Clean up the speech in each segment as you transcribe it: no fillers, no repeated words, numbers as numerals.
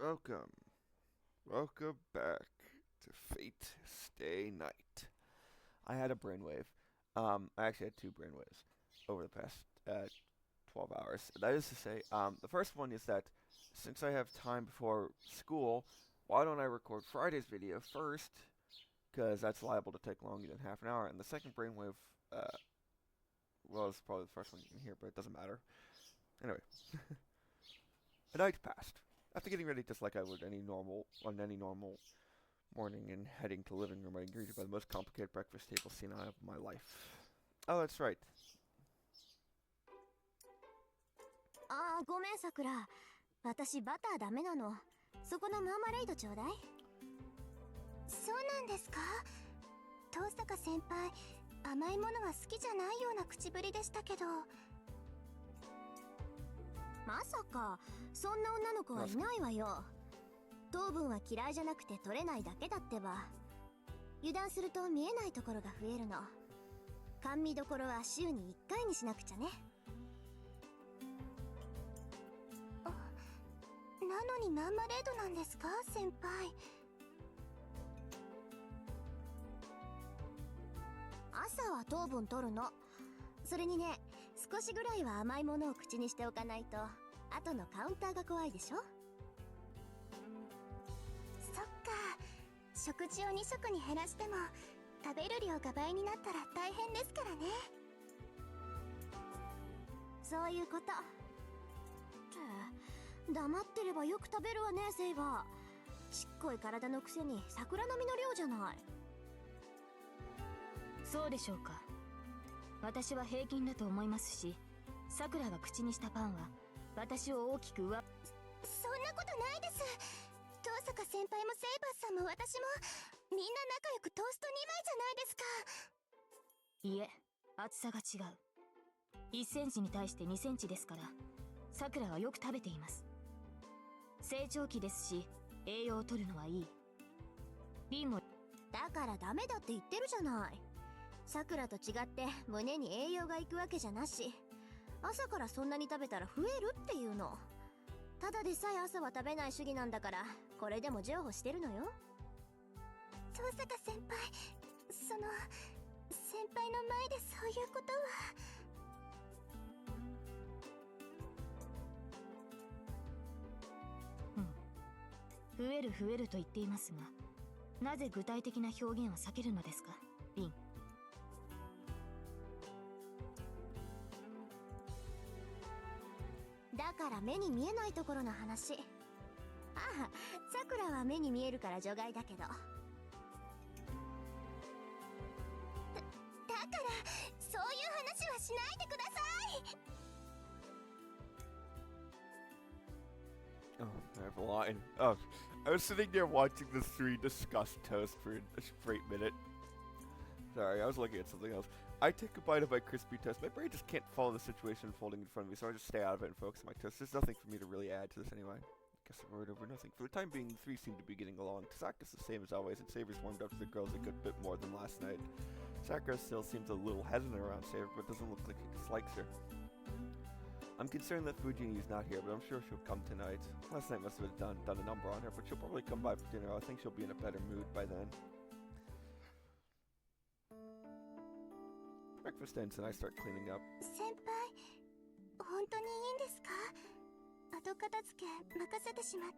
Welcome. Welcome back to Fate Stay Night. I had a brainwave. I actually had two brainwaves over the past 12 hours. That is to say, the first one is that since I have time before school, why don't I record Friday's video first? Because that's liable to take longer than half an hour. And the second brainwave, well, it's probably the first one you can hear, but it doesn't matter. Anyway, a night passed. After getting ready just like I would any normal morning and heading to the living room, I was greeted by the most complicated breakfast table scene of my life. Oh, that's right. あー、ごめんさくら。私バターダメなの。そこのマーマレードちょうだい。そうなんですか。遠坂先輩、甘いものは好きじゃないような口ぶりでしたけど。まさかそんな女の子はいないわよ。糖分は嫌いじゃなくて取れないだけだってば。油断すると見えないところが増えるの。甘味どころは週に1回にしなくちゃね。なのにマーマレードなんですか、先輩。朝は糖分取るの。それにね、少しぐらいは甘いものを口にしておかないと後のカウンターが怖いでしょ。そっか、食事を2食に減らしても食べる量が倍になったら大変ですからね。そういうこと。黙ってればよく食べるわね、セイバー。ちっこい体のくせに桜並みの量じゃない。そうでしょうか。私は平均だと思いますし、さくらが口にしたパンは私を大きく上。そんなことないです。遠坂先輩もセイバーさんも私もみんな仲良くトースト2枚じゃないですか。いえ、厚さが違う。1センチに対して2センチですから、さくらはよく食べています。成長期ですし、栄養を取るのはいい。リンも。だからダメだって言ってるじゃない。さくらと違って胸に栄養がいくわけじゃなし、朝からそんなに食べたら増えるっていうの。ただでさえ朝は食べない主義なんだから、これでも譲歩してるのよ。遠坂先輩、その先輩の前でそういうことは。増える増えると言っていますが、なぜ具体的な表現を避けるのですか、リン。だから目に見えないところの話。ああ、さくらは目に見えるから除外だけど。だからそういう話はしないでください。Oh, I have a line. Oh, I was sitting there watching the three discuss toast for a straight minute. Sorry, I was looking at something else. I take a bite of my crispy toast. My brain just can't follow the situation unfolding in front of me, so I just stay out of it and focus on my toast. There's nothing for me to really add to this anyway. I guess I'm worried over nothing. For the time being, the three seem to be getting along. Tasaka's the same as always, and Saber's warmed up to the girls a good bit more than last night. Sakura still seems a little hesitant around Saber, but doesn't look like he dislikes her. I'm concerned that Fujini's not here, but I'm sure she'll come tonight. Last night must have done a number on her, but she'll probably come by for dinner. I think she'll be in a better mood by then. Breakfast ends and I start cleaning up. 先輩、本当にいいんですか？後片付け任せてしまって。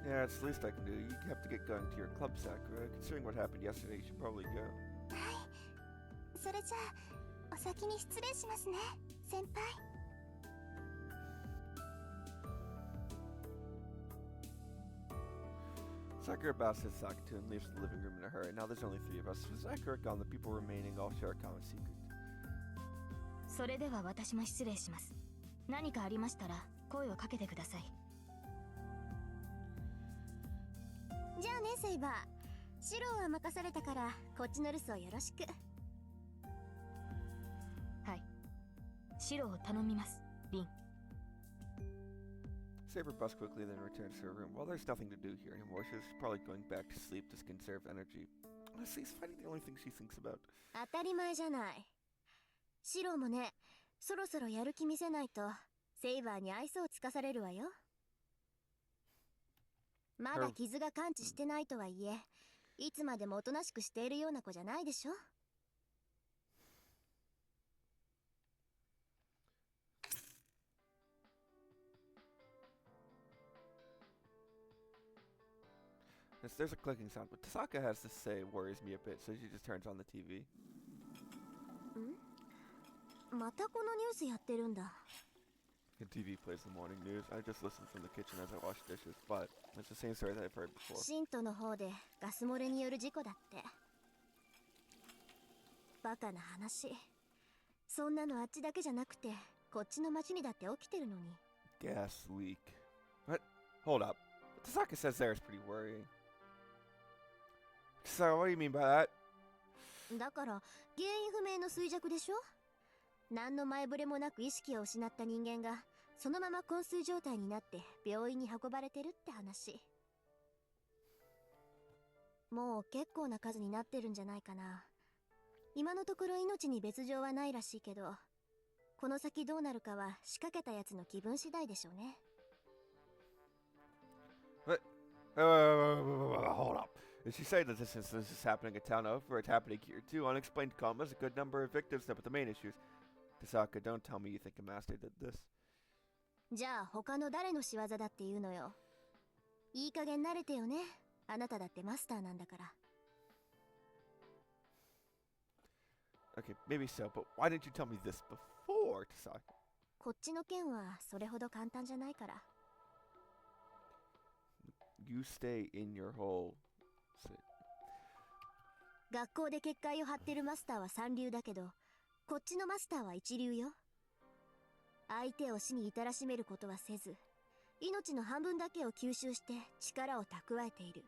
Yeah, it's the least I can do. You have to get going to your club, Sakura. Considering what happened yesterday, you should probably go. はい。それじゃあ、お先に失礼しますね、先輩。Sakura bows to Sakuto and leaves the living room in a hurry. Now there's only three of us. With Sakura gone, the people remaining all share a common secret. それでは私も失礼します。何かありましたら声をかけてください。じゃあね、セイバー。シローは任されたからこっちの留守をよろしく。はい。シロを頼みます、リン。Saber busts quickly, then returns to her room. Well, there's nothing to do here anymore. She's probably going back to sleep to conserve energy. Honestly, is fighting the only thing she thinks about? 当たり前じゃない。シローもね、そろそろやる気見せないとセイバーに愛想をつかされるわよ。まだ傷が完治してないとはいえ、いつまでもおとなしくしているような子じゃないでしょ。There's a clicking sound, but Tasaka has to say worries me a bit, so she just turns on the TV. またこのニュースやってるんだ。The TV plays the morning news. I just listen from the kitchen as I wash dishes, but it's the same story that I've heard before. シントの方でガス漏れによる事故だって。バカな話。そんなのあっちだけじゃなくて、こっちの町にだって起きてるのに。Gas leak. What? Hold up. What Tasaka says there is pretty worrying. So, what do you mean by that? だから原因不明の衰弱でしょ。何の前触れもなく意識を失った人間がそのまま昏睡状態になって病院に運ばれてるって話。もう結構な数になってるんじゃないかな。今のところ命に別状はないらしいけど、この先どうなるかは仕掛けたやつの気分次第でしょうね。Hold up. Did she say that this instance is happening in town over? It's happening here too. Unexplained comas, a good number of victims, but the main issues. Tasaka, don't tell me you think a master did this. じゃあ他の誰の仕業だっていうのよ。いい加減慣れてよね。あなただってマスターなんだから。Okay, maybe so, but why didn't you tell me this before, Tasaka? こっちの件はそれほど簡単じゃないから。You stay in your hole. 学校で結界を張ってるマスターは三流だけど、こっちのマスターは一流よ。相手を死に至らしめることはせず、命の半分だけを吸収して力を蓄えている。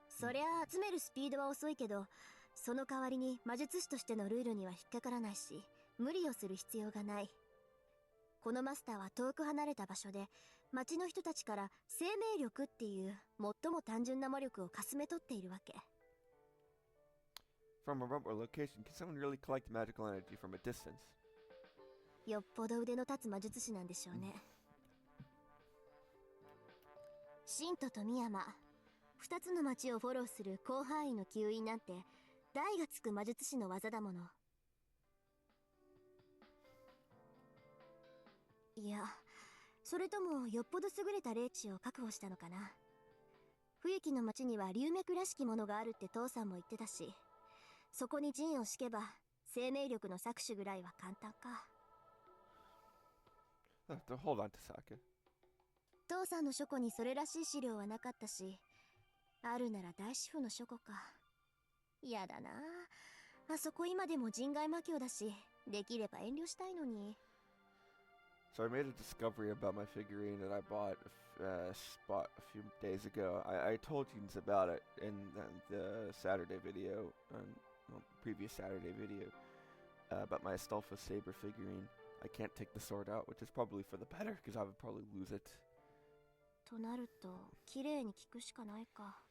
そりゃあ集めるスピードは遅いけど、その代わりに魔術師としてのルールには引っかからないし、無理をする必要がない。このマスターは遠く離れた場所で、町の人たちから生命力っていう最も単純な魔力をかすめ取っているわけ。From a remote location, can someone really collect magical energy from a distance? よっぽど腕の立つ魔術師なんでしょうね。シントとミヤマ、二つの町をフォローする広範囲の吸引なんて、大がつく魔術師の技だもの。いや、それともよっぽど優れた霊地を確保したのかな。冬木の町には龍脈らしきものがあるって父さんも言ってたし、そこに陣を敷けば生命力の搾取ぐらいは簡単か。Hold on, Tasaka. 父さんの書庫にそれらしい資料はなかったし、あるなら大師傅の書庫か。やだなあ。あそこ今でも人外魔境だし、できれば遠慮したいのに。So I made a discovery about my figurine that I bought a few days ago. I told you about it in the Saturday video, previous Saturday video, about my Astolfo Saber figurine. I can't take the sword out, which is probably for the better, because I would probably lose it. となると、綺麗に聞くしかないか。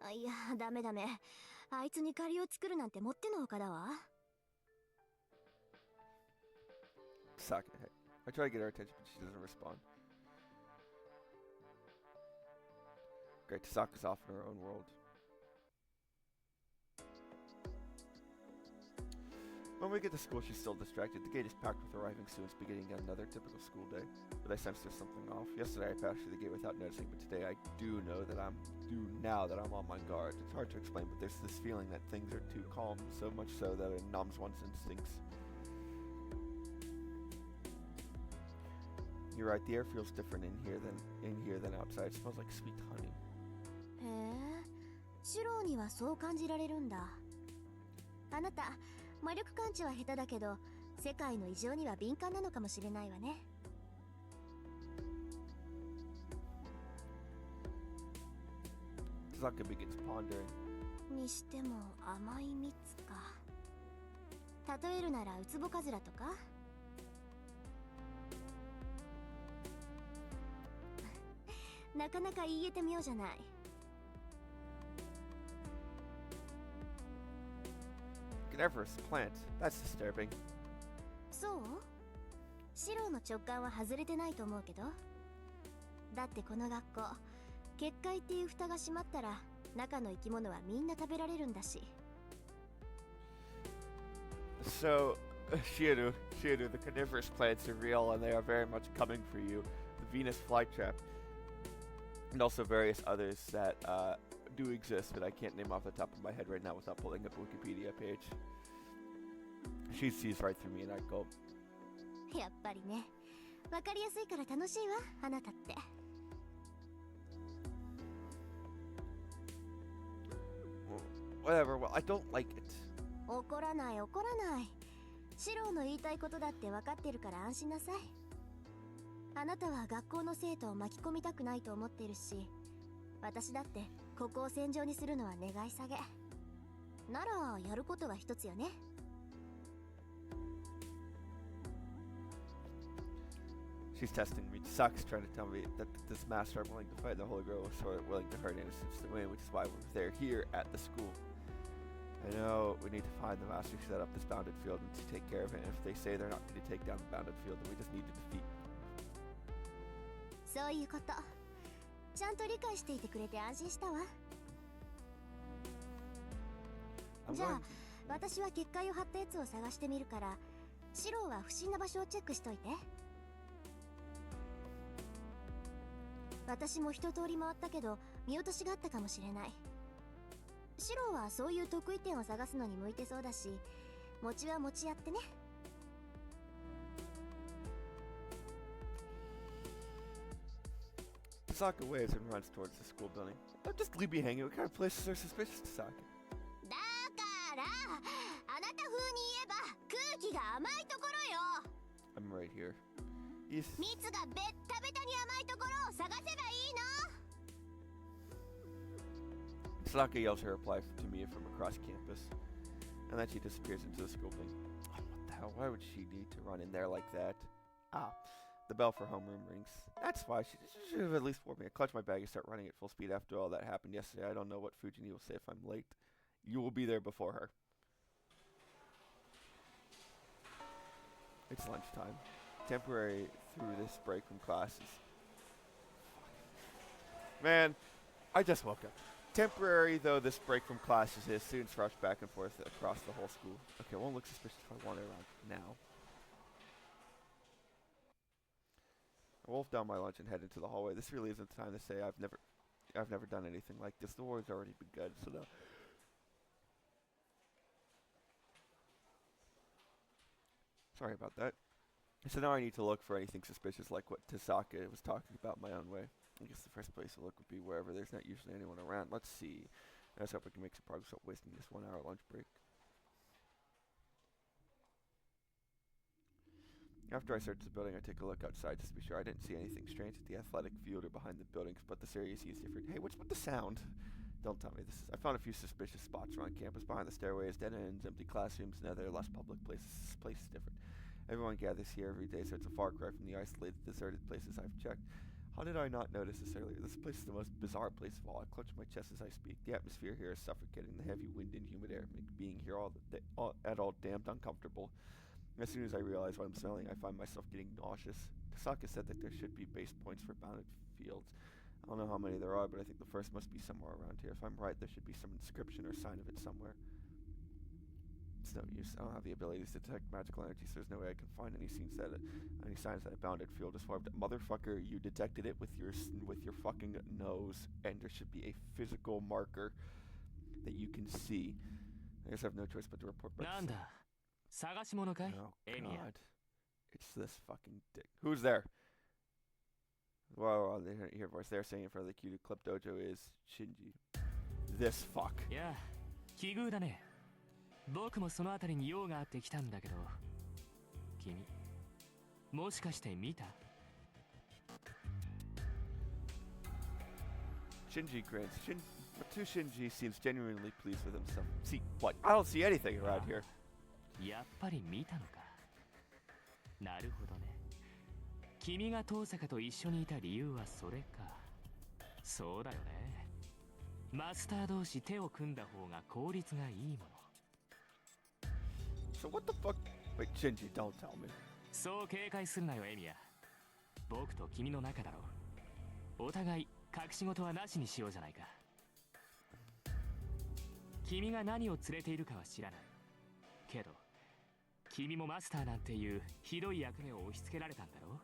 いや、ダメダメ。あいつに借りを作るなんてもってのほかだわ。Tasaka, hey. I try to get her attention, but she doesn't respond. Great, Tasaka's off in her own world. When we get to school, she's still distracted. The gate is packed with arriving students beginning another typical school day. But I sense there's something off. Yesterday I passed through the gate without noticing, but today I do now that I'm on my guard. It's hard to explain, but there's this feeling that things are too calm, so much so that it numbs one's instincts. You're right, the air feels different in here than outside. It smells like sweet honey. へえ、シローにはそう感じられるんだ。あなた、魔力感知は下手だけど、世界の異常には敏感なのかもしれないわね。Tasaka begins pondering. にしても甘い蜜か。例えるならウツボカズラとか。なかなか言えてみようじゃない。Cadaverous plant. That's disturbing. そうシローの直感は外れてないと思うけど。だってこの学校、結界っていう蓋が閉まったら中の生き物はみんな食べられるんだし。 So, Shiru, the carnivorous plants are real and they are very much coming for you. The Venus flytrap, and also various others that do exist, but I can't name off the top of my head right now without pulling up a Wikipedia page. She sees right through me and I go, やっぱりね。わかりやすいから楽しいわ、あなたって。whatever, well, I don't like it. 怒らない怒らない。シローの言いたいことだって分かってるから安心なさい。あなたは学校の生徒を巻き込みたくないと思ってるし、私だってここを戦場にするのは願い下げ。ならやることは一つよね。She's testing me. Sokka's trying to tell me that this master are willing to fight the Holy Grail, so willing to hurt innocents to win, which is why they're here at the school. I know we need to find the master who set up this bounded field and to take care of it. And if they say they're not going to take down the bounded field, then we just need to defeat. そういうこと。ちゃんと理解していてくれて安心したわ。じゃあ、私は結界を張ったやつを探してみるから、シローは不審な場所をチェックしといて。私も一通り回ったけど見落としがあったかもしれない。シローはそういう得意点を探すのに向いてそうだし、餅は餅やってね。Sokka waves and runs towards the school building. Don't just leave me hanging. What kind of places are suspicious to Sokka? だからあなた風に言えば空気が甘いところよ。 I'm right here. He's... 蜜がベッタベタに甘いところを探せばいいの。 Sokka yells her reply to me from across campus, and then she disappears into the school building. Oh, what the hell? Why would she need to run in there like that? Ah, the bell for homeroom rings. That's why she should have at least warned me. I clutch my bag and start running at full speed. After all that happened yesterday, I don't know what Fujini will say if I'm late. You will be there before her. It's lunchtime. Temporary through this break from classes. Man, I just woke up. Temporary though this break from classes is, students rush back and forth across the whole school. Okay, it won't look suspicious if I wander around now. I wolf down my lunch and head into the hallway. This really isn't the time to say I've never done anything like this. The war's already begun, so no. Sorry about that. So now I need to look for anything suspicious like what Tasaka was talking about my own way. I guess the first place to look would be wherever there's not usually anyone around. Let's see. Let's hope we can make some progress without wasting this 1 hour lunch break. After I search the building, I take a look outside just to be sure. I didn't see anything strange at the athletic field or behind the buildings, but this area seems different. Hey, what's with the sound? Don't tell me this is... I found a few suspicious spots around campus. Behind the stairways, dead ends, empty classrooms, and other less public places. This place is different. Everyone gathers here every day, so it's a far cry from the isolated, deserted places I've checked. How did I not notice this earlier? This place is the most bizarre place of all. I clutch my chest as I speak. The atmosphere here is suffocating. The heavy wind and humid air make being here all damned uncomfortable. As soon as I realize what I'm smelling, I find myself getting nauseous. Tasaka said that there should be base points for bounded fields. I don't know how many there are, but I think the first must be somewhere around here. If I'm right, there should be some inscription or sign of it somewhere. It's no use. I don't have the abilities to detect magical energy, so there's no way I can find any signs that a bounded field is formed. Motherfucker, you detected it with your fucking nose, and there should be a physical marker that you can see. I guess I have no choice but to report back. Oh God, it's this fucking dick. Who's there? Well, they hear voice. They're saying in front of the queue to Clip Dojo is Shinji. This fuck. Yeah, 奇遇だね。僕もそのあたりに用があって来たんだけど、君もしかして見た？ Shinji grins. Shinji seems genuinely pleased with himself. See what? I don't see anything around here. やっぱり見たのか。なるほどね。君が遠坂と一緒にいた理由はそれか。そうだよね。マスター同士手を組んだ方が効率がいいもの。So what the fuck? Wait, Shinji, don't tell me. そう警戒するなよエミヤ。僕と君の仲だろ。お互い隠し事はなしにしようじゃないか。君が何を連れているかは知らないけど、君もマスターなんていうひどい役目を押し付けられたんだろ。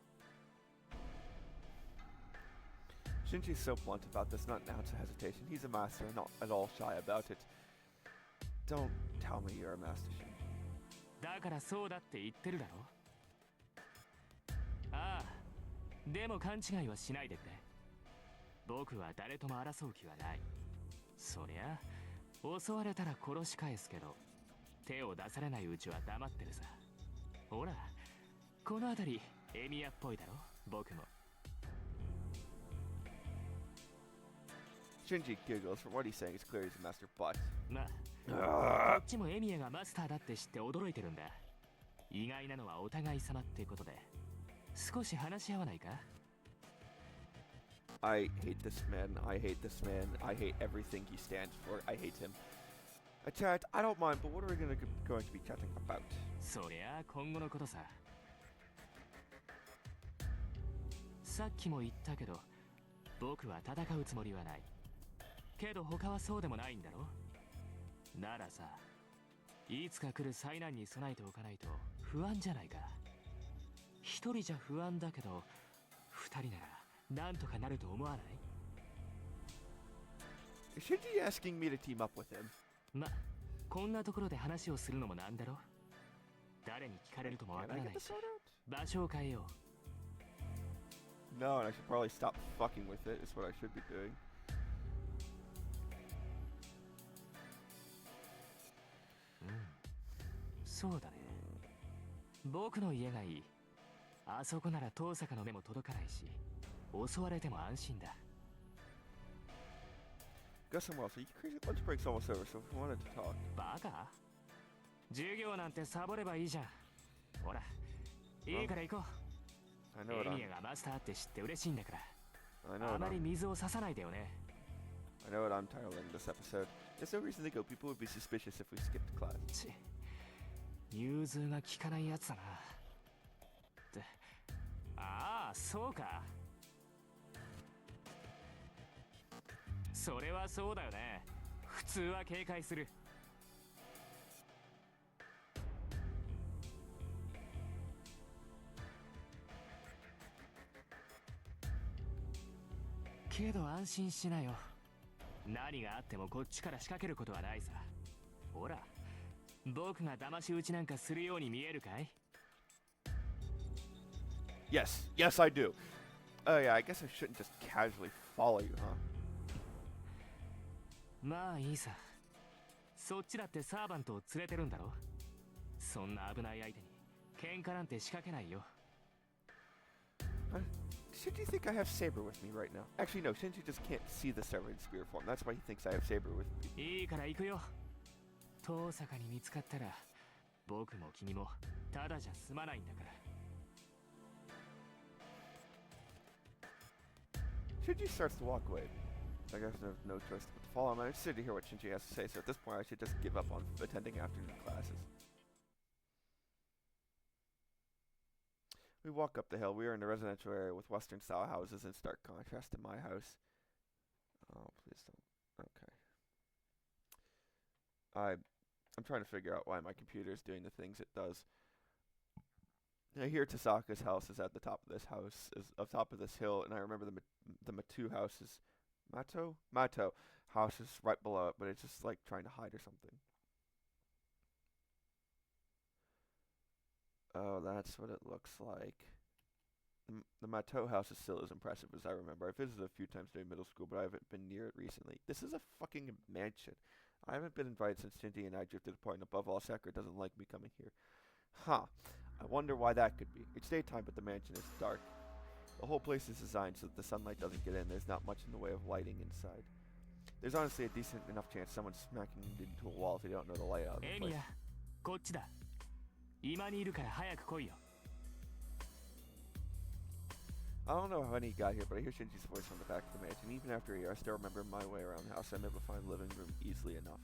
Shinji's so blunt about this, not an ounce of hesitation. He's a master and not at all shy about it. Don't tell me you're a master, Shinji. だからそうだって言ってるだろ。ああ、でも勘違いはしないでくれ。僕は誰とも争う気はない。そりゃ襲われたら殺し返すけど、手を出されないうちは黙ってるさ。ほら、この辺りエミヤっぽいだろ、僕も。Shinji giggles. From what he's saying, it's clear he's a master, but... まあ、こっちもエミヤがマスターだって知って驚いてるんだ。意外なのはお互い様ってことで、少し話し合わないか？ I hate this man. I hate this man. I hate everything he stands for. I hate him. Chat, I don't mind, but what are we going to be chatting about? そりゃあ今後のことさ。さっきも言ったけど、僕は戦うつもりはない。けど他はそうでもないんだろ。ならさ、いつか来る災難に備えておかないと不安じゃないか。一人じゃ不安だけど、二人ならなんとかなると思わない？ Is Shinji asking me to team up with him? ま、こんなところで話をするのもなんだろ。誰に聞かれるともわ Can か I らな get い the し、 sword out? 場所を変えよう。 No, and I should probably stop fucking with it, is what I should be doing. そうだね。僕の家がいい。あそこなら遠坂の目も届かないし、襲われても安心だ。 Go somewhere else. You crazy? Lunch break's almost over, so if we wanted to talk. バカ？授業なんてサボればいいじゃん。ほら、いいから行こ I う。 know what エ I'm... ミヤがマスターって知って嬉しいんだか I ら。 know あ what まり I'm... 水を差さないでよね。 I know what I'm titling this episode. There's no reason to go. People would be suspicious if we skipped class. ち、融通が利かないやつだな。って、ああ、そうか。それはそうだよね。普通は警戒する。けど安心しなよ。何があってもこっちから仕掛けることはないさ。ほら、僕が騙し討ちなんかするように見えるかい？ Yes, yes, I do. Oh yeah, I guess I shouldn't just casually follow you, huh? まあいいさ。そっちだってサーバントを連れてるんだろ。そんな危ない相手に喧嘩なんて仕掛けないよ。 Shinji think I have Saber with me right now? Actually, no. Shinji just can't see the Saber in spirit form. That's why he thinks I have Saber with me. いいから行くよ。遠坂に見つかったら、僕も君もただじゃ済まないんだから。 Shinji starts to walk away. I guess there's no choice but to follow him. I'm interested to hear what Shinji has to say, so at this point I should just give up on attending afternoon classes. We walk up the hill. We are in a residential area with Western-style houses in stark contrast to my house. Oh, please don't. Okay. I'm trying to figure out why my computer is doing the things it does. I hear Tasaka's house is at the top of this house, is up top of this hill, and I remember the Matu house is Mato house is right below it, but it's just like trying to hide or something. Oh, that's what it looks like. The Mato house is still as impressive as I remember. I visited a few times during middle school, but I haven't been near it recently. This is a fucking mansion. I haven't been invited since Shinji and I drifted apart, and above all, Sakura doesn't like me coming here. Huh. I wonder why that could be. It's daytime, but the mansion is dark. The whole place is designed so that the sunlight doesn't get in. There's not much in the way of lighting inside. There's honestly a decent enough chance someone's smacking into a wall if they don't know the layout of the エ place. ミヤ、こっちだ。今にいるから早く来いよ。 I don't know how he got here, but I hear Shinji's voice from the back of the mansion. Even after a year, I still remember my way around the house. I'm able to find the living room easily enough.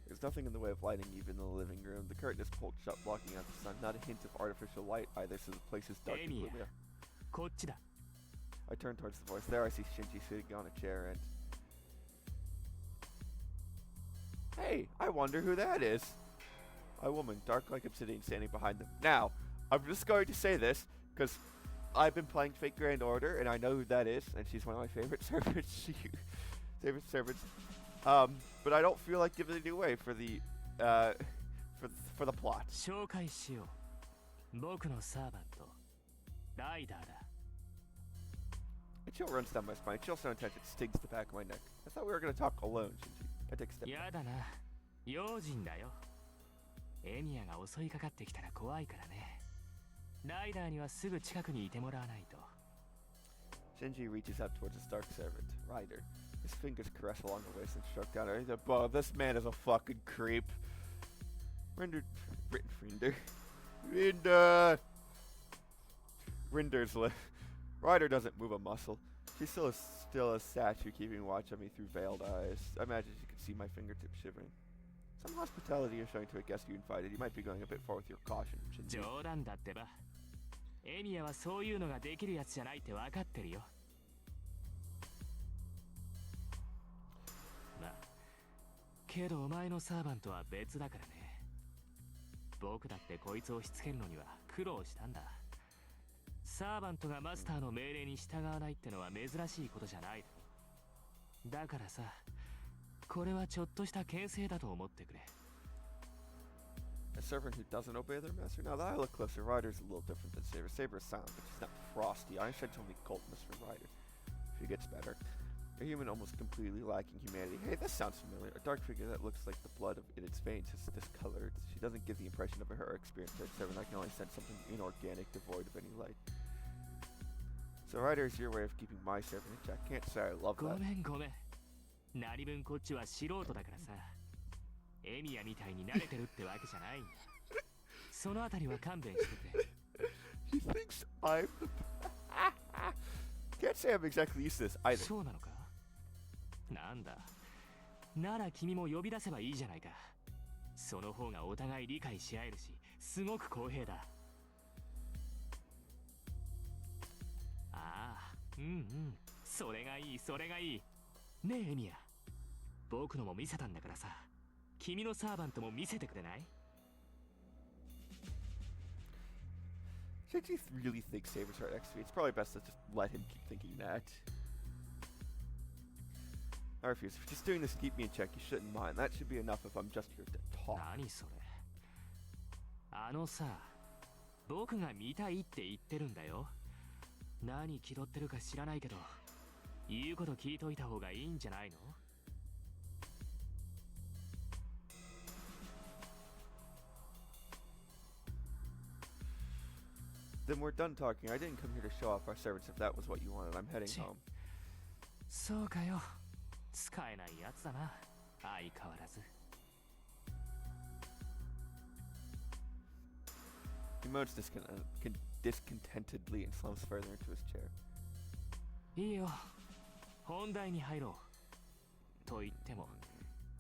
There's There's nothing in the way of lighting even in the living room. The curtain is pulled shut, blocking out the sun. Not a hint of artificial light either, so the place is dark and Amy. gloomy. こっちだ。 I turn towards the voice. There I see Shinji sitting on a chair and... Hey, I wonder who that is. A woman, dark like obsidian, standing behind them. Now, I'm just going to say this, because I've been playing Fate Grand Order, and I know who that is, and she's one of my favorite servants. Favorite servants. But I don't feel like giving it away for the plot. 紹介しよう。僕のサーバント、ライダーだ。 A chill runs down my spine. Chill so intense it stings the back of my neck. I thought we were going to talk alone, Shinji. I take a step back. やだな。用心だよ。エミヤが襲いかかってきたら怖いからね。ライダーにはすぐ近くにいてもらわないと。 Shinji reaches out towards his dark servant, Ryder. His fingers caress along the waist and stroke down her. He's like, "Whoa, this man is a fucking creep." Rinder's lip. Ryder doesn't move a muscle. She's still a statue, keeping watch on me through veiled eyes. I imagine she can see my fingertips shivering. Some hospitality you're showing to a guest you invited. You might be going a bit far with your caution, Shinji. 冗談だってば。エミヤはそういうのができるやつじゃないって分かってるよ。まあ、けどお前のサーバントは別だからね。僕だってこいつをしつけるのには苦労したんだ。サーバントがマスターの命令に従わないってのは珍しいことじゃないだろ。だからさ、これはちょっとした牽制だと思ってくれ。A servant who doesn't obey their master? Now that I look closer, Ryder's a little different than Saber. Saber is silent, but she's not frosty. Einstein told me coldness for Ryder. She gets better. A human almost completely lacking humanity. Hey, this sounds familiar. A dark figure that looks like the blood in its veins is discolored. She doesn't give the impression of her experience as servant. I can only sense something inorganic, devoid of any light. So Ryder is your way of keeping my servant in check. Can't say I love ご that. めんごめん。何分こっちは素人だからさ。エミヤみたいに慣れてるってわけじゃないんだ。そのあたりは勘弁してくれ。He thinks I'm the... Can't say I'm exactly used to this either. そうなのか。なんだ。なら君も呼び出せばいいじゃないか。その方がお互い理解し合えるし、すごく公平だ。ああ、うんうん。それがいい、それがいい。ねえエミヤ。僕のも見せたんだからさ。君のサーバントも見せてくれない？ Shinji really thinks Saber's right next to me. It's probably best to just let him keep thinking that. I refuse. If you're just doing this to keep me in check, you shouldn't mind. That should be enough if I'm just here to talk. 何それ。あのさ、僕が見たいって言ってるんだよ。何気取ってるか知らないけど、言うこと聞いといた方がいいんじゃないの？Then we're done talking. I didn't come here to show off our servants if that was what you wanted. I'm heading home. そうかよ。使えないやつだな。相変わらず。He moans discontentedly and slumps further into his chair. いいよ。本題に入ろう。と言っても、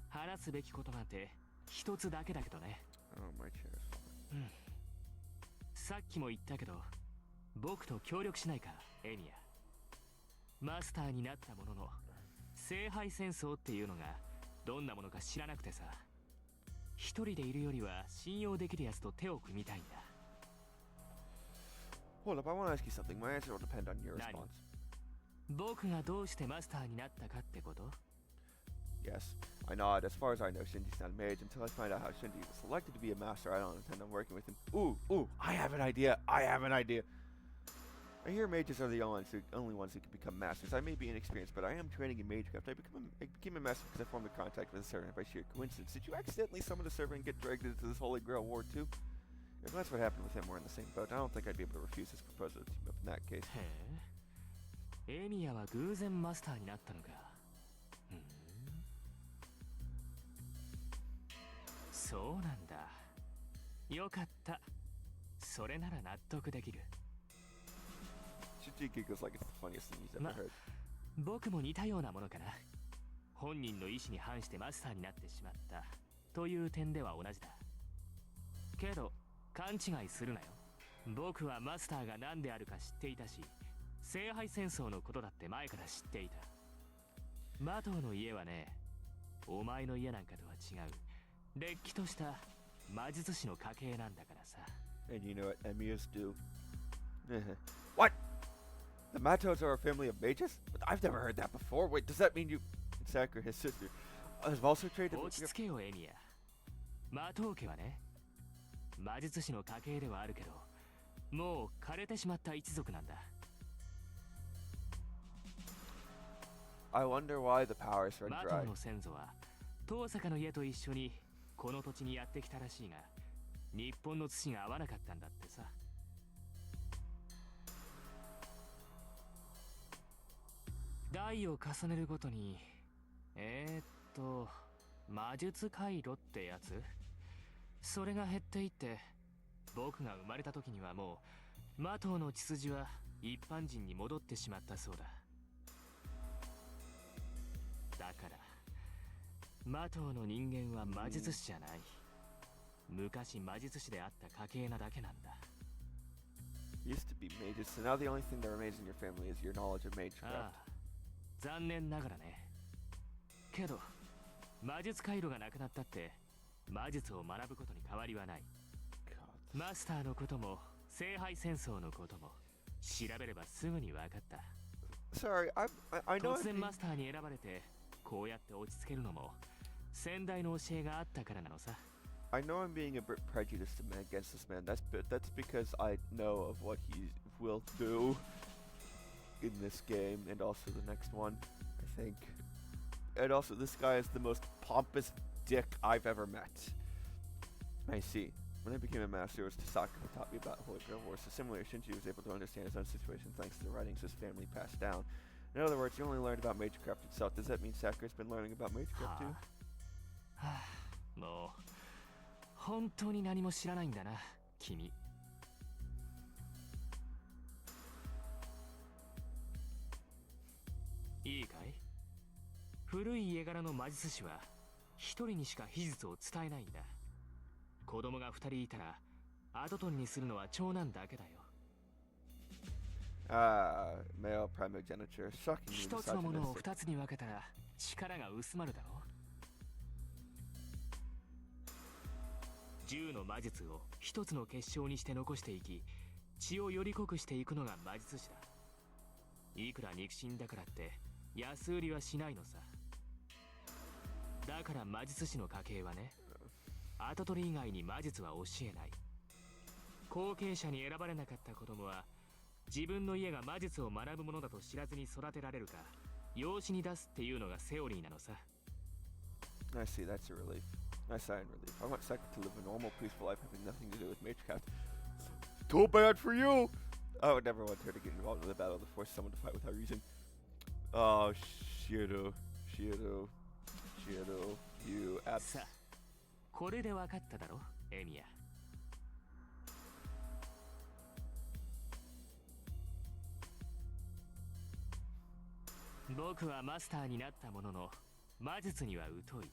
話すべきことなんて一つだけだけどね。Oh, my chair is falling. うん。さっきも言ったけど、僕と協力しないか、エミヤ。マスターになったものの、聖杯戦争っていうのがどんなものか知らなくてさ。一人でいるよりは信用できるやつと手を組みたいんだ。Hold up, I want to ask you something. My answer will depend on your response. 僕がどうしてマスターになったかってこと？ Yes, I nod. As far as I know, Shinji's not a mage. Until I find out how Shinji was selected to be a master, I don't intend on working with him. Ooh, I have an idea. I I hear mages are the only ones who can become masters. I may be inexperienced, but I am training in magecraft. I became a master because I formed a contact with a servant by sheer coincidence. Did you accidentally summon a servant and get dragged into this Holy Grail war too? If that's what happened with him, we're in the same boat. I don't think I'd be able to refuse his proposal to team up in that case. へえ。エミヤは偶然マスターになったのか。そうなんだ。よかった。それなら納得できる。Shinji giggles like it's the funniest thing he's ever heard. 僕も似たようなものかな。本人の意思に反してマスターになってしまった。という点では同じだ。けど勘違いするなよ。僕はマスターが何であるか知っていたし、聖杯戦争のことだって前から知っていた。マトウの家はね、お前の家なんかとは違うれっきとした魔術師の家系なんだからさ。 And you know what Emias do? What? The Matos are a family of mages? I've never heard that before. Wait, does that mean you and Sakura, his sister, have also traded 落ち着けよエミヤ。マトウ家はね、魔術師の家系ではあるけど、もう枯れてしまった一族なんだ。 I wonder why the powers run マト dry. ウの先祖は遠坂の家と一緒にこの土地にやってきたらしいが、日本の土が合わなかったんだってさ。代を重ねるごとに魔術回路ってやつ、それが減っていって、僕が生まれた時にはもうマトウの血筋は一般人に戻ってしまったそうだ。だからマトウの人間は魔術師じゃない、昔魔術師であった家系なだけなんだ。 Used to be mages, so now the only thing that remains in your family is your knowledge of magecraft. ああ、残念ながらね。けど魔術回路がなくなったって魔術を学ぶことに変わりはない。 God. マスターのことも聖杯戦争のことも調べればすぐに分かった。 Sorry, I know 突 I'm 然 being, マスターに選ばれてこうやって落ち着けるのも先代の教えがあったからなのさ。 I know I'm being a bit prejudiced against this man. That's because I know of what he will do in this game and also the next one, I think. And also, this guy is the most pompous dick I've ever met. I see. When I became a master, it was Tasaka who taught me about Holy Grail Wars. So similarly, Shinji was able to understand his own situation thanks to the writings his family passed down. In other words, you only learned about magecraft itself. Does that mean Sakura's been learning about magecraft too? はあ、もう本当に何も知らないんだな君。いいかい、古い家柄の魔術師は一人にしか秘術を伝えないんだ。子供が二人いたら跡取りにするのは長男だけだよ。Male primogeniture. Shockingly 一つのものを misogynistic. 二つに分けたら力が薄まるだろう。10の魔術を一つの結晶にして残していき、血をより濃くしていくのが魔術師だ。いくら肉親だからって安売りはしないのさ。だから魔術師の家系はね、跡取り以外に魔術は教えない。後継者に選ばれなかった子供は自分の家が魔術を学ぶものだと知らずに育てられるか養子に出すっていうのがセオリーなのさ。 I see, that's a relief. I sigh in relief. I want Sakura to live a normal, peaceful life having nothing to do with magecraft. Too bad for you! I would never want her to get involved in the battle to force someone to fight without reason. Oh, Shiro, you さあ、これで分かっただろエミヤ。僕はマスターになったものの魔術には疎い。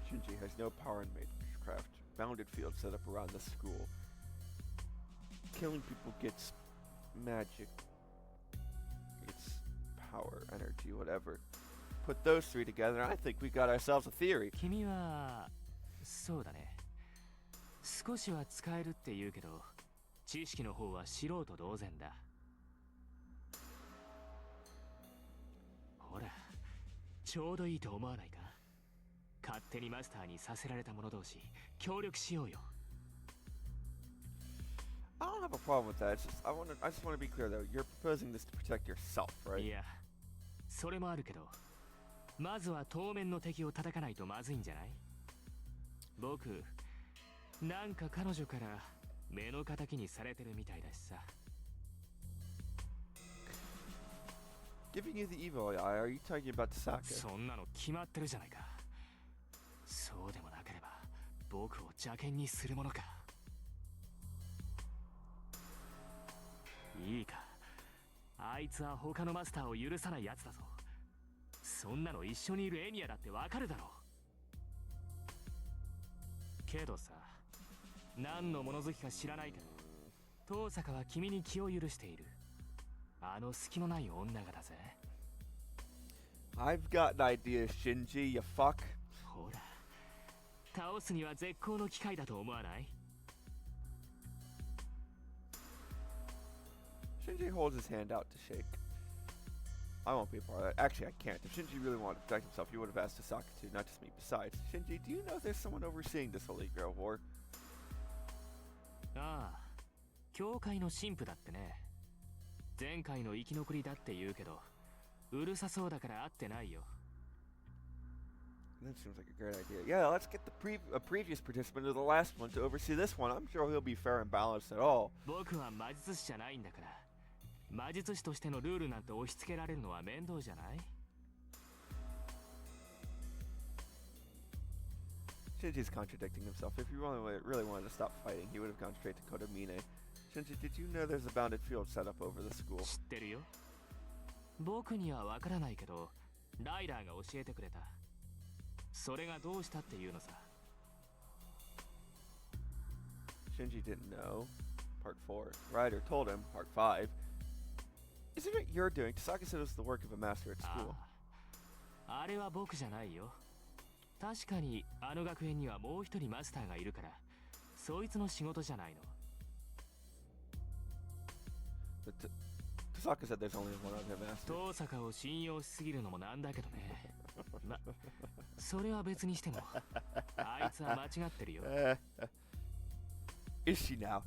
Shinji has no power in magecraft. Bounded fields set up around the school. Killing people gets magic. It's power, energy, whatever. Put those three together, and I think we got ourselves a theory. 君はそうだね、少しは使えるって言うけど知識の方は素人同然だ。ほら、ちょうどいいと思わないか。勝手にマスターにさせられた者同士協力しようよ。 I don't have a problem with that. It's just I just want to be clear though. You're proposing this to protect yourself, right? いや、それもあるけど、まずは当面の敵を叩かないとまずいんじゃない？僕、なんか彼女から目の敵にされてるみたいだしさ。 Giving you the evil eye, are you talking about Tasaka? そんなの決まってるじゃないか。そうでもなければ僕を邪険にするものか。いいか、あいつは他のマスターを許さないやつだぞ。そんなの一緒にいるエミヤだってわかるだろけどさ、何の物好きか知らないけど、遠坂は君に気を許している。あの隙のない女がだぜ。I've got an idea, Shinji, you fuck. ほら、倒すには絶好の機会だと思わない？ Shinji holds his hand out to shake. I won't be a part of that. Actually, I can't. If Shinji really wanted to protect himself, he would have asked Tasaka to, not just me. Besides, Shinji, do you know there's someone overseeing this Holy Grail war? ああ、教会の神父だってね。前回の生き残りだって言うけど、うるさそうだから会ってないよ。That seems like a great idea. Yeah, let's get a previous participant of the last one to oversee this one. I'm sure he'll be fair and balanced at all. 僕は魔術師じゃないんだから。魔術師としてのルールなんて押し付けられるのは面倒じゃない？ Shinji's contradicting himself. If he really wanted to stop fighting, he would have gone straight to Kodamine. Shinji, did you know there's a bounded field set up over the school? 知ってるよ。僕にはわからないけど、ライダーが教えてくれた。それがどうしたっていうのさ。Shinji didn't know. Part 4. Ryder told him. Part 5. Isn't it you're doing? Tasaka said it was the work of a master at school. あれは僕じゃないよ。確かにあの学園にはもう一人マスターがいるから、そいつの仕事じゃないの。But Tasaka said there's only one other master. 遠坂を信用しすぎるのもなんだけどね。ま、それは別にしても、あいつは間違ってるよ。Is she now?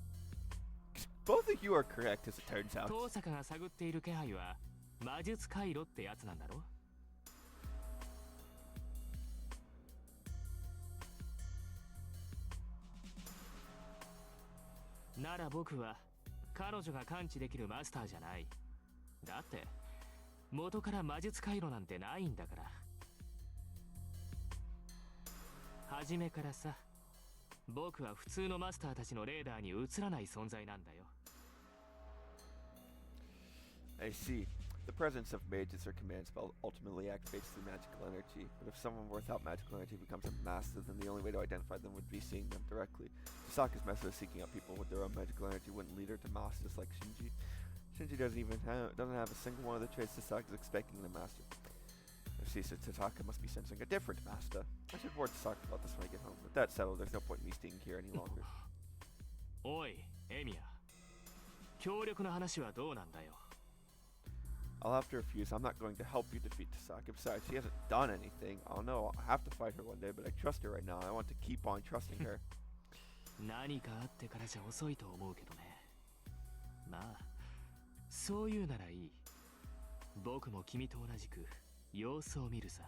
Both of you are correct, as it turns out. 遠坂が探っている気配は魔術回路ってやつなんだろ？なら僕は彼女が感知できるマスターじゃない。だって元から魔術回路なんてないんだから。初めからさ、僕は普通のマスターたちのレーダーに映らない存在なんだよ。I see. The presence of mages or command spell ultimately activates through magical energy, but if someone without magical energy becomes a master, then the only way to identify them would be seeing them directly. Tasaka's method of seeking out people with their own magical energy wouldn't lead her to masters like Shinji. Shinji doesn't have a single one of the traits Tasaka is expecting in a master. If she says Tasaka must be sensing a different master. I should warn Tasaka about this when I get home. With that settled, there's no point in me staying here any longer. おい、エミヤ。協力の話はどうなんだよ。I'll have to refuse. I'm not going to help you defeat Tasaka. Besides, she hasn't done anything. I'll know I'll have to fight her one day, but I trust her right now. I want to keep on trusting her. 何かあってからじゃ遅いと思うけどね。まあ、そういうならいい。僕も君と同じく様子を見るさ。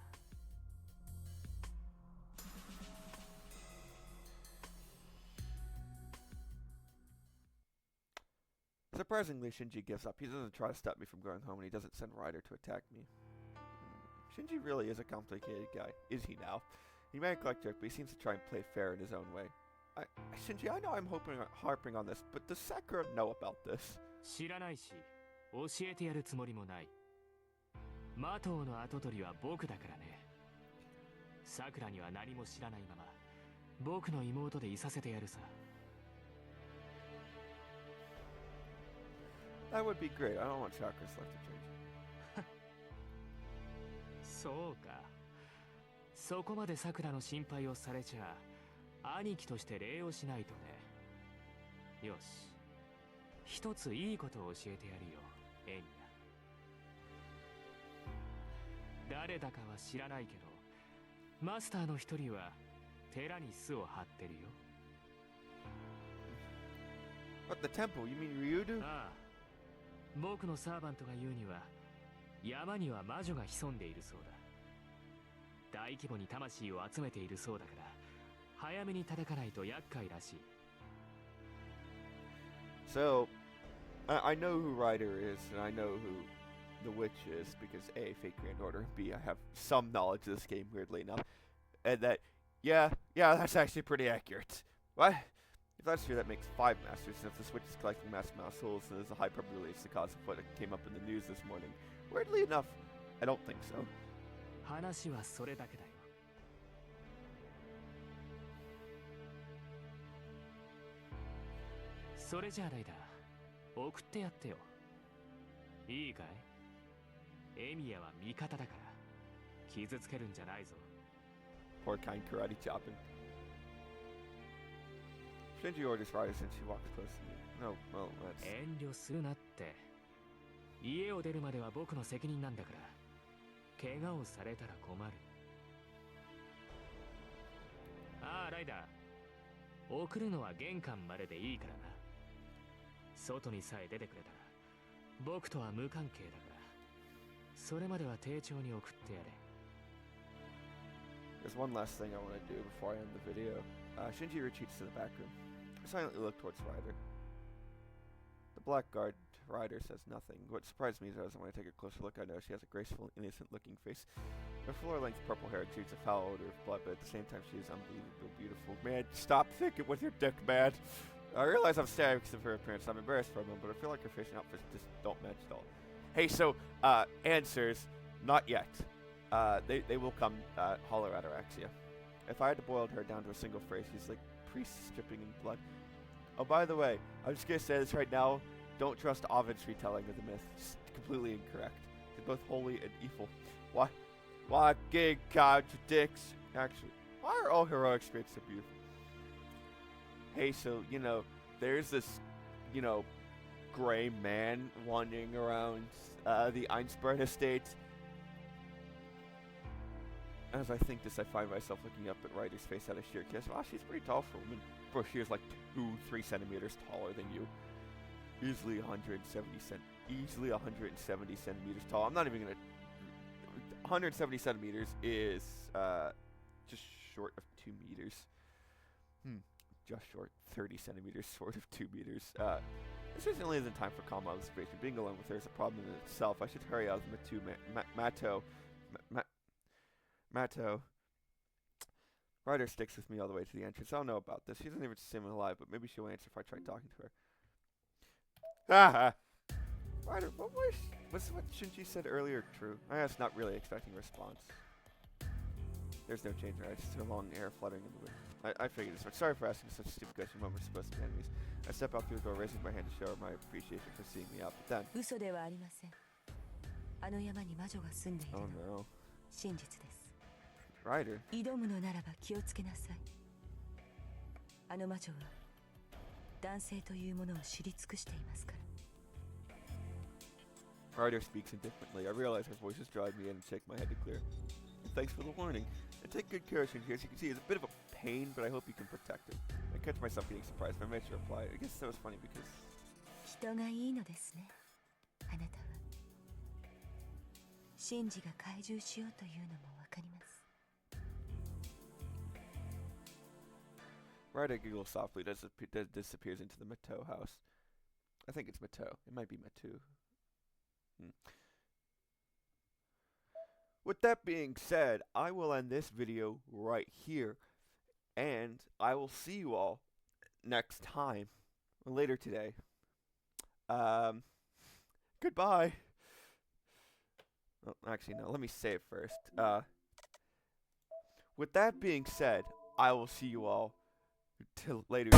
Surprisingly, Shinji gives up. He doesn't try to stop me from going home, and he doesn't send Ryder to attack me. Shinji really is a complicated guy. Is he now? He may act like jerk, but he seems to try and play fair in his own way. Shinji, I know I'm harping on this, but does Sakura know about this? 知らないし、教えてやるつもりもない。マトウの跡取りは僕だからね。さくらには何も知らないまま、僕の妹でいさせてやるさ。That would be great. I don't want Sakura's life to change. そうか。そこまでさくらの心配をされちゃ、兄貴として礼をしないとね。よし。一ついいことを教えてやるよ、エミヤ。誰だかは知らないけど、マスターの一人は寺に巣を張ってるよ。What, the temple? You mean Ryudu? ああ。僕のサーバントが言うには、山には魔女が潜んでいるそうだ。大規模に魂を集めているそうだから、早めに叩かないと厄介らしい。So, I know who Ryder is, and I know who the witch is, because A, Fate Grand Order, and B, I have some knowledge of this game, weirdly enough. And that, yeah, that's actually pretty accurate. What? If that's true, that makes 5 masters, and if the Switch is collecting mass mouse souls, then there's a high probability it's the cause of what came up in the news this morning. Weirdly enough, I don't think so. 話はそれだけだよ。それじゃあライダー、送ってやってよ。いいかい？エミヤは味方だから、傷つけるんじゃないぞ。Poor kind karate chopping. Shinji orders Ryder since she walks close to me. No, well, that's... 遠慮するなって。家を出るまでは僕の責任なんだから。怪我をされたら困る。ああ、ライダー。送るのは玄関まででいいからな。外にさえ出てくれたら、僕とは無関係だから。それまでは丁重に送ってやれ。There's one last thing I want to do before I end the video. Shinji retreats to the back room. I silently look towards Ryder. The blackguard Ryder says nothing. What surprised me is that when I take a closer look, I know she has a graceful, innocent-looking face. Her floor-length purple hair exudes a foul odor of blood, but at the same time, she is unbelievably beautiful. Man, stop thinking with your dick, man. I realize I'm staring because of her appearance. I'm embarrassed for a moment, but I feel like her face and outfits just don't match at all. Hey, so, answers, not yet. They will come, holler at Araxia. If I had to boil her down to a single phrase, she's like priests stripping in blood. Oh, by the way, I'm just gonna say this right now. Don't trust Ovid's retelling of the myth. It's completely incorrect. They're both holy and evil. Why gig contradicts? Actually, why are all heroic spirits so beautiful? Hey, so, you know, there's this, you know, gray man wandering around the Einsberg estate. As I think this, I find myself looking up at Ryder's face out of sheer kiss. Wow, she's pretty tall for a woman. Bro, she is like 2-3 centimeters taller than you. Easily 170 centimeters tall. I'm not even gonna... 170 centimeters is just short of 2 meters. Just short. 30 centimeters short of 2 meters. This certainly isn't time for calm observation. Being alone with her is a problem in itself. I should hurry out of the Mato. Ryder sticks with me all the way to the entrance. I don't know about this. She doesn't even seem alive, but maybe she'll answer if I try talking to her. Haha! Ryder, was what Shinji said earlier true? I was not really expecting a response. There's no change there. I just hear long air fluttering in the wind. I figured as much. Sorry for asking such a stupid question when we're supposed to be enemies. I step out through the door, raising my hand to show her my appreciation for seeing me out, but then... 嘘ではありません。あの山に魔女が住んでいる Oh のは no. 真実です。 Ryder? 挑むのならば気をつけなさい。あの魔女は男性というものを知り尽くしていますから。 Ryder speaks indifferently. I realize her voice is driving me in and shake my head to clear. Thanks for the warning. And take good care of Shinji. As you can see, it's a bit of a pain, but I hope you can protect him. I catch myself getting surprised, but I made sure to reply. I guess that was funny because... 人がいいのですね。あなたは。シンジが懐柔しようというのもわかります。 Ryder giggles softly, disappears into the Mato house. I think it's Mato. It might be Matu. With that being said, I will end this video right here, and I will see you all next time, or later today. Goodbye. Well, actually, no, let me say it first. With that being said, I will see you all till later.